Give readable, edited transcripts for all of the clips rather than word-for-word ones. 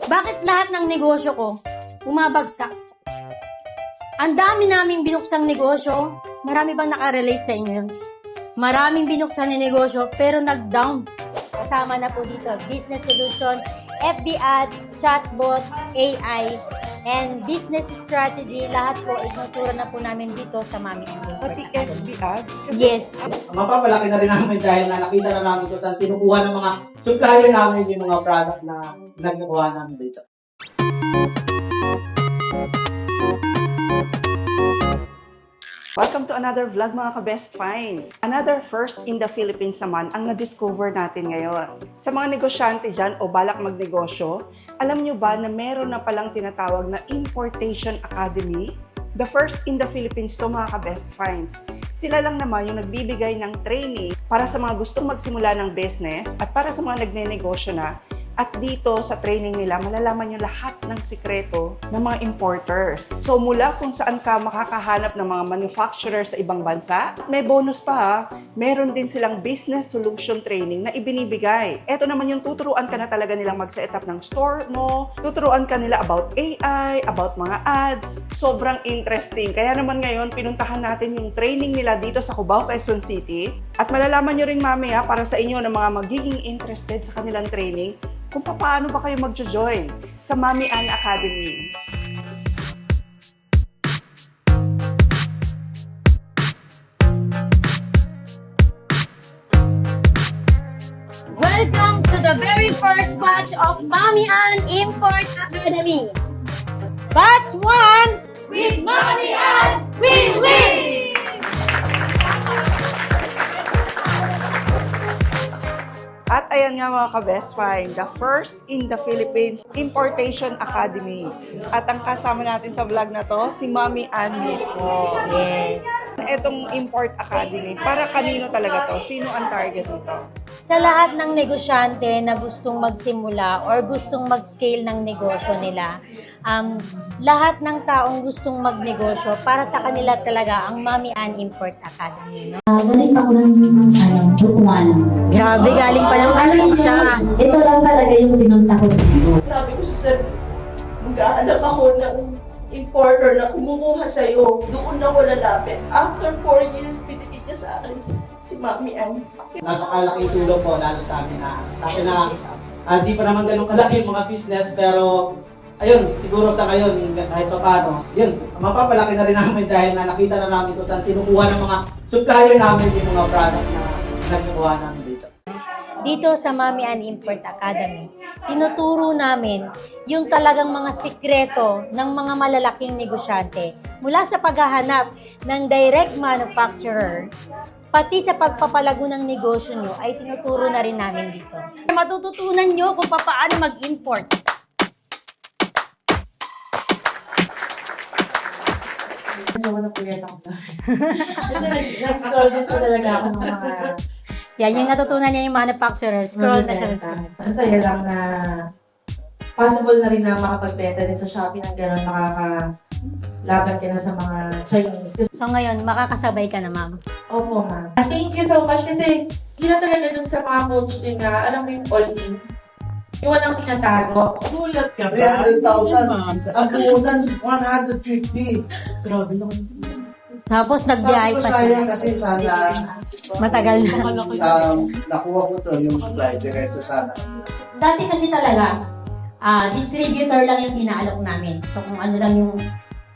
Bakit lahat ng negosyo ko bumabagsak? Ang dami naming binuksang negosyo. Marami bang nakarelate sa inyo yun? Maraming binuksan na negosyo pero nag-down. Kasama na po dito, business solution, FB ads, chatbot, AI, and business strategy. Lahat po, itinuturo na po namin dito sa Mami and Import Pati Academy. FB ads? Kasi Yes. Mapapalaki na rin namin dahil na nakita na namin kung saan kinukuha ng mga supplier namin yung mga product na nagkukuha namin dito. welcome to another vlog mga ka-best finds. Another first in the Philippines naman ang na-discover natin ngayon. Sa mga negosyante dyan o balak magnegosyo, alam nyo ba na meron na palang tinatawag na Importation Academy? The first in the Philippines to mga ka-best finds. Sila lang naman yung nagbibigay ng training para sa mga gustong magsimula ng business at para sa mga nagnenegosyo na. At dito sa training nila, malalaman nyo lahat ng sikreto ng mga importers. So mula kung saan ka makakahanap ng mga manufacturers sa ibang bansa, may bonus pa ha, meron din silang business solution training na ibinibigay. Ito naman yung tuturuan ka na talaga nilang mag-set up ng store mo, tuturuan ka nila about AI, about mga ads. Sobrang interesting. Kaya naman ngayon, pinuntahan natin yung training nila dito sa Cubao, Quezon City. At malalaman nyo rin mamaya para sa inyo ng mga magiging interested sa kanilang training, kung paano ba kayo magjo-join sa Mami Ann Academy. Welcome to the very first batch of Mami Ann Import Academy. Batch 1 with Mami Ann Win-Win! At ayan nga mga ka-best find, the first in the Philippines Importation Academy. At ang kasama natin sa vlog na to, si Mami Ann mismo. Yes. Itong Import Academy, para kanino talaga to? Sino ang target nito? Sa lahat ng negosyante na gustong magsimula or gustong mag-scale ng negosyo nila, lahat ng taong gustong magnegosyo, para sa kanila talaga ang Mami Ann Import Academy. No? Galing ako ng Butuan. Grabe, galing pa ng Malaysia. Ito lang talaga yung pinunta ko. Sabi ko sa sir, maghahanap ako ng importer na kumukuha sa'yo. Doon ako lalapit. After 4 years, pinigit niya sa akin si Mami Ann. Napakalaking tulong po lalo sa amin na hindi pa naman ganun kalaki yung mga business pero ayun, siguro sa ngayon kahit pa paano, yun, mapapalaki na rin namin dahil na nakita na namin kung saan kinukuha ng mga supplier namin yung mga product na nagkukuha namin dito. Dito sa Mami Ann Import Academy, tinuturo namin yung talagang mga sikreto ng mga malalaking negosyante mula sa paghahanap ng direct manufacturer, pati sa pagpapalago ng negosyo nyo ay tinuturo na rin namin dito. Matututunan nyo kung paano mag-import. Nag-scroll din po talaga ako ng mga... Yan, yung natutunan niya yung manufacturer. Scroll na siya. Ang saya lang na possible na rin na makapagbenta din sa Shopee ng gano'n, makakalaban ka na sa mga Chinese. So ngayon, makakasabay ka na, ma'am. Opo, ma'am. Thank you so much kasi yun na talaga dun sa mga coach din na alam mo yung all-in. Yung walang tinatago. Gulat ka ba? 300,000. Ang puhunan, 150. Grabe naman. Tapos nagbiyahe pa siya. Sayang kasi sana Matagal na. nakuha ko to yung supply diretso sana. Dati kasi talaga, distributor lang yung inaalok namin. So kung ano lang yung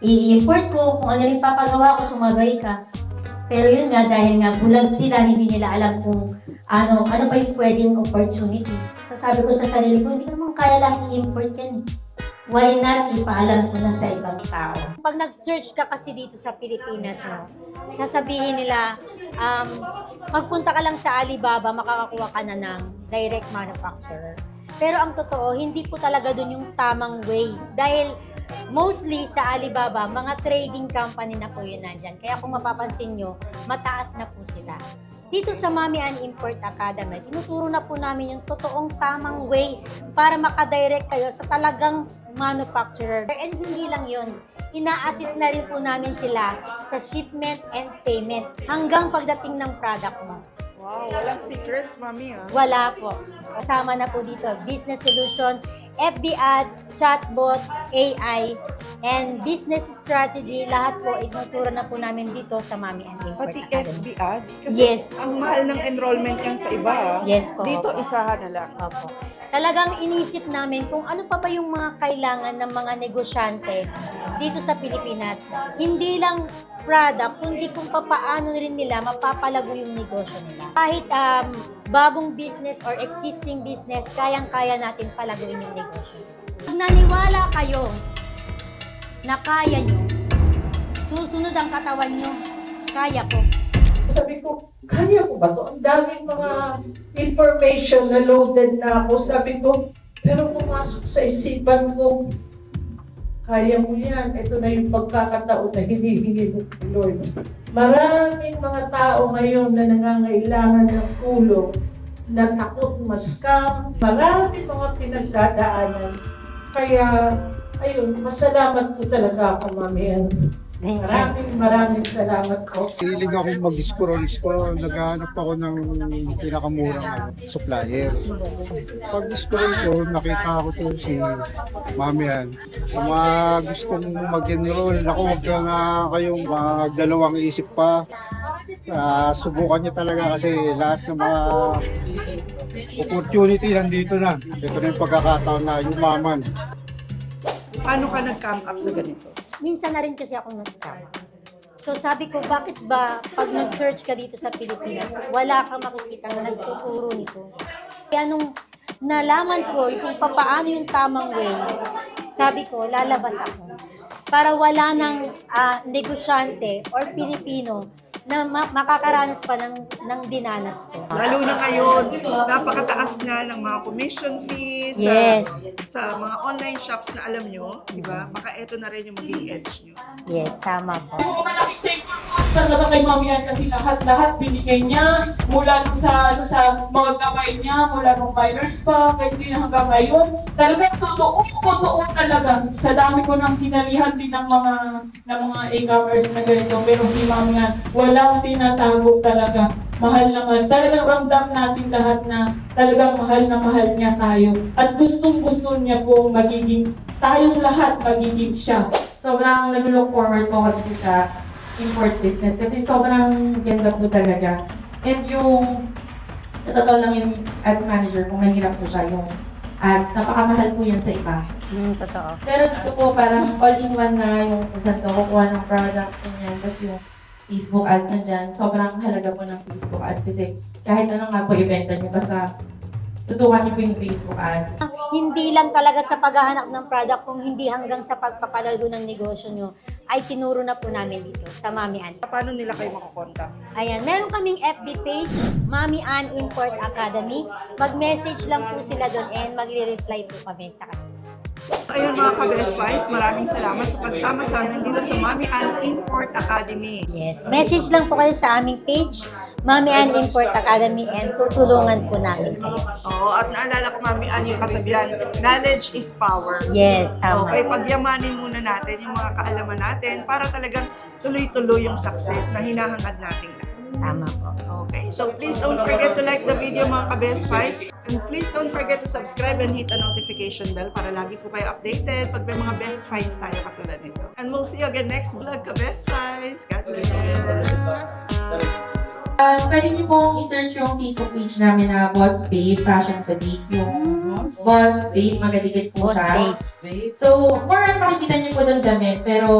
i-import ko, kung ano yung papagawa ko, sumabay ka. Pero yun nga, dahil nga bulag sila, hindi nila alam kung ano pa yung pwedeng opportunity. So sabi ko sa sarili ko, hindi ko naman kaya lang i-import yan eh. Why not ipaalam ko na sa ibang tao? Pag nag-search ka kasi dito sa Pilipinas, no, sasabihin nila, magpunta ka lang sa Alibaba, makakakuha ka na ng direct manufacturer. Pero ang totoo, hindi po talaga dun yung tamang way. Dahil mostly sa Alibaba, mga trading company na po yun nandyan. Kaya kung mapapansin nyo, mataas na po sila. Dito sa Mami Ann Import Academy, tinuturo na po namin yung totoong tamang way para makadirect kayo sa talagang manufacturer. And hindi lang yun, ina-assist na rin po namin sila sa shipment and payment hanggang pagdating ng product mo. Wow, walang secrets, Mami, ah. Wala po. Kasama na po dito, business solution, FB ads, chatbot, AI, and business strategy, lahat po itinuturo na po namin dito sa Mommy and Import Pati Academy. FB ads? Kasi Yes. ang mahal ng enrollment yan sa iba. Yes po. Dito, Opo. isahan na lang. Opo. Talagang inisip namin kung ano pa ba yung mga kailangan ng mga negosyante dito sa Pilipinas. Hindi lang product, kundi kung papaano rin nila mapapalago yung negosyo nila. Kahit bagong business or existing business, kayang-kaya natin palaguin yung negosyo. Kung naniwala kayo na kaya nyo, susunod ang katawan nyo, kaya ko. Sabi ko, kaya ko ba to? Ang daming mga information na loaded na ako. Sabi ko, pero pumasok sa isipan ko, kaya mo yan. Ito na yung pagkakataon na hinihingi mo, Lord. Maraming mga tao ngayon na nangangailangan ng tulong, na takot ma-scam. Maraming mga pinagdadaanan. Kaya, ayun, masalamat po talaga ako, Mami. Maraming salamat po. Hilig ako mag-scroll. Naghahanap ako ng pinakamurang supplier. Pag-scroll ko, nakita ko to si Mamihan. Sa mga gustong mag-enroll, ako huwag na kayong magdalawang isip pa. Subukan niyo talaga kasi lahat ng mga opportunity nandito na. Ito na yung pagkakataon na yumaman. Paano ka nag-come up sa ganito? Minsan na rin kasi ako na-scam. So sabi ko, bakit ba pag nag-search ka dito sa Pilipinas, wala kang makikita na nagtuturo nito? Kaya nung nalaman ko kung paano yung tamang way, sabi ko, lalabas ako. Para wala ng negosyante or Pilipino na makakaranas pa ng dinanas ko. Lalo na ngayon, napakataas na ng mga commission fees Yes. sa mga online shops na alam nyo, di ba? Baka ito na rin yung maging edge nyo. Yes, tama po. Malaking thank you po talaga kay Mami Ann kasi lahat binigay niya mula sa mga gabay niya, mula nung virus pa, kahit din hanggang ngayon. Talagang totoo talaga. Sa dami ko nang sinalihan din ng mga e-commerce na ganito, pero si Mami Ann, walang tinatago talaga. Mahal na mahal. Talagang ramdam natin lahat na talagang mahal na mahal niya tayo. At gustong-gusto niya po tayong lahat magiging siya. Sobrang nag-look forward po ako dito sa import business kasi sobrang ganda po talaga. And yung, sa totoo lang yung ads manager, kung mahirap po siya yung ads, napakamahal po yan sa iba. Totoo. Pero dito po parang all-in-one na yung kung saan ka kukuha ng product, ganyan, tapos yung Facebook ads na dyan. Sobrang halaga po ng Facebook ads kasi kahit ano nga po ibenta nyo, basta tutukan niyo po yung Facebook ads. Hindi lang talaga sa paghahanap ng product, kung hindi hanggang sa pagpapalago ng negosyo nyo, ay tinuro na po namin dito sa Mami Ann. Paano nila kayo makakontak? Ayan, meron kaming FB page, Mami Ann Import Academy. Mag-message lang po sila doon and magre-reply po kami sa kanila. Ayun mga ka-Best Finds, maraming salamat sa pagsama sa amin dito sa Mami Ann Import Academy. Yes, message lang po kayo sa aming page, Mami Ann Import Academy, and tutulungan po namin kayo. Oo, at naalala ko Mami Ann yung kasabihan, knowledge is power. Yes, tama. Okay, pagyamanin muna natin yung mga kaalaman natin para talagang tuloy-tuloy yung success na hinahangad natin. Tama po. Okay, so please don't forget to like the video mga ka-Best Finds. And please don't forget to subscribe and hit the notification bell para lagi po kayo updated pag may mga best finds tayo katulad nito. And we'll see you again next vlog ka-Best Finds. God bless. Pwede niyo pong i-search yung Facebook page namin na Boss Babe Fashion Boutique. Yung Boss Babe, magaligid po Boss siya. Babe. So, more on makikita niyo po doon damit, pero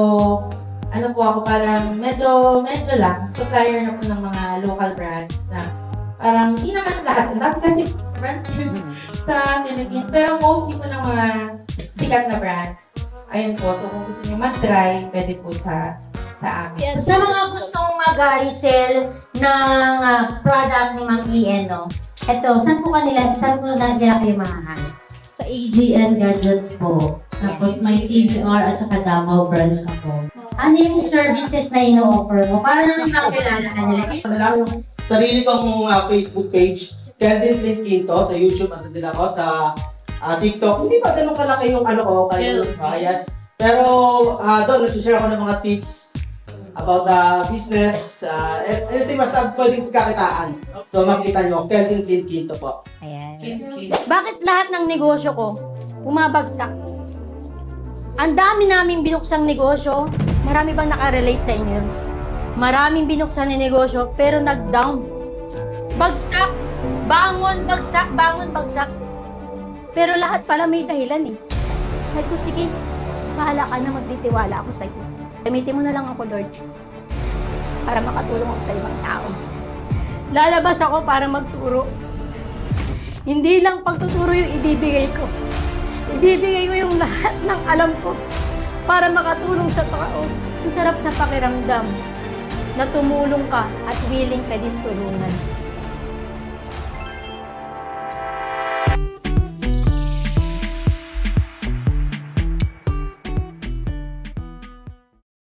ano po ako, parang medyo lang. Supplier na po ng mga local brands na parang hindi naman lahat. Ang dami kasi brands dito sa Philippines. Pero mostly po ng mga sikat na brands. Ayun po. So, kung gusto niyo mag-try, pwede po sa amin. Sa mga gustong mag-resell ng product ni Ma'am Ian, no? Ito, saan po nila kayo mahahanap? Sa AGN Gadgets po. Tapos may CDR at saka Davao branch ako. Ano yung services na ino-offer mo? Para naman makilala ka nila. Ano lang yung sarili kong Facebook page, Kelvin Flint Quinto, sa YouTube, at din ako sa TikTok. Hindi pa ganun kalaki yung ano ko, kayo, yes. Pero doon, nag-share ako ng mga tips about the business, anything basta pwedeng kakitaan. So makita nyo, Kelvin Flint Quinto po. Ayan. Bakit lahat ng negosyo ko, bumabagsak. Ang dami naming binuksang negosyo. Marami bang nakarelate sa inyo yun? Maraming binuksan na negosyo, pero nag-down. Bagsak! Bangon, bagsak, bangon, bagsak. Pero lahat pala may dahilan eh. Sabi ko, sige, bahala ka na, magtitiwala ako sa iyo. Gamitin mo na lang ako, Lord, para makatulong ako sa ibang tao. Lalabas ako para magturo. Hindi lang pagtuturo yung ibibigay ko. Ibibigay ko yung lahat ng alam ko para makatulong sa tao. Ang sarap sa pakiramdam na tumulong ka at willing ka din tulungan.